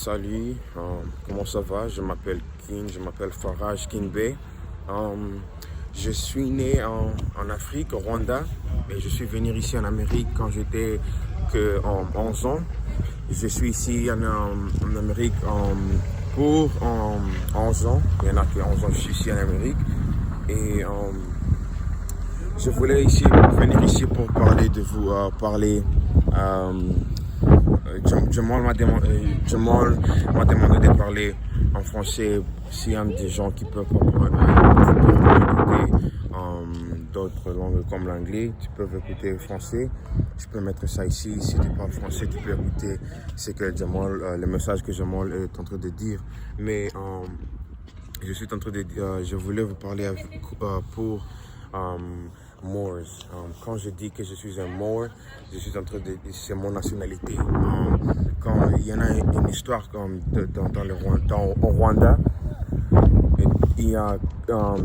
Salut, comment ça va? Je m'appelle Faraj Kinbe. Je suis né en Afrique, au Rwanda, mais je suis venu ici en Amérique quand j'étais en 11 ans. Je suis ici en Amérique pour 11 ans. Il y en a qui 11 ans, je suis ici en Amérique. Et je voulais venir ici pour parler de vous, Jamal m'a demandé de parler en français. S'il y a des gens qui peuvent écouter d'autres langues comme l'anglais, tu peux écouter le français. Je peux mettre ça ici. Si tu parles français, tu peux écouter le message que Jamal est en train de dire. Mais je voulais vous parler pour Moors. Quand je dis que je suis un Moor, c'est mon nationalité. Quand il y en a une histoire au Rwanda, il y a en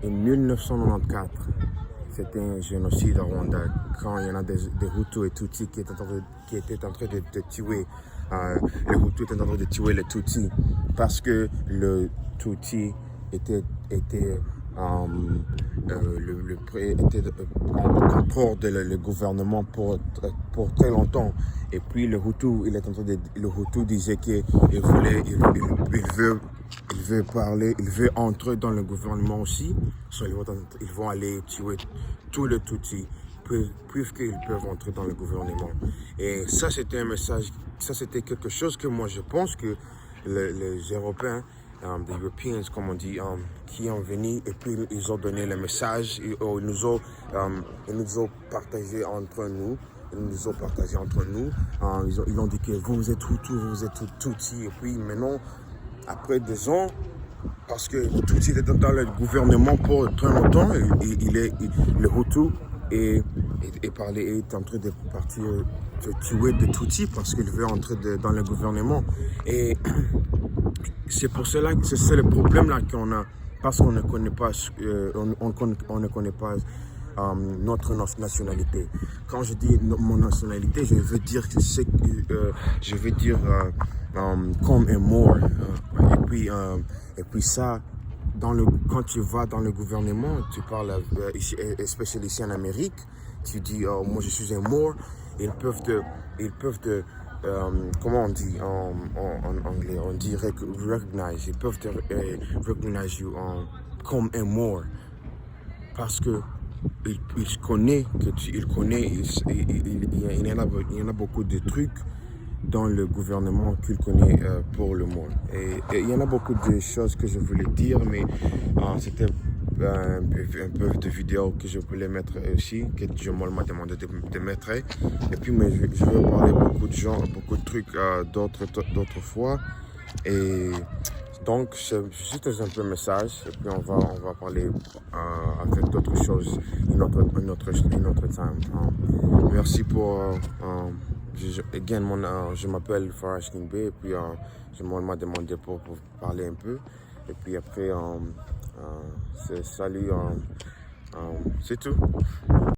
1994, c'était un génocide au Rwanda quand il y en a des Hutus et Tutsis qui étaient en train de tuer. Les Hutus étaient en train de tuer les Tutsis parce que le Tutsi était en contrôle du gouvernement pour très longtemps. Et puis le Hutu disait qu'il veut entrer dans le gouvernement aussi. Ils vont aller tuer tous les Tutsis puisqu'ils peuvent entrer dans le gouvernement. Et ça, c'était un message, ça c'était quelque chose que moi je pense que les Européens, des Europeans, comme on dit, qui ont venu et puis ils ont donné le message, ils nous ont partagé entre nous. Ils ont dit que vous êtes Hutu, vous êtes Tutsi. Et puis maintenant, après 2 ans, parce que Tutsi était dans le gouvernement pour très longtemps, le Hutu est en train de partir de tuer des Tutsis parce qu'il veut entrer dans le gouvernement. Et c'est pour cela que c'est le problème là qu'on a, parce qu'on ne connaît pas, notre nationalité. Quand je dis mon nationalité, je veux dire comme un Moor. Et puis ça, quand tu vas dans le gouvernement, tu parles especially ici en Amérique, tu dis moi je suis un Moor. Ils peuvent te comment on dit en anglais? On dit recognize. Ils peuvent te recognize you comme un Moor parce que il connaît il y en a beaucoup de trucs dans le gouvernement qu'il connaît pour le monde. Et il y en a beaucoup de choses que je voulais dire, mais c'était un peu de vidéos que je voulais mettre aussi, que Jamal m'a demandé de mettre. Et puis mais je veux parler beaucoup de trucs d'autres fois. Et donc c'est juste un peu un message. Et puis on va parler avec d'autres choses une autre time. Merci pour je m'appelle Faraj Kinbe et puis Jamal m'a demandé pour parler un peu. Et puis après salut, c'est tout.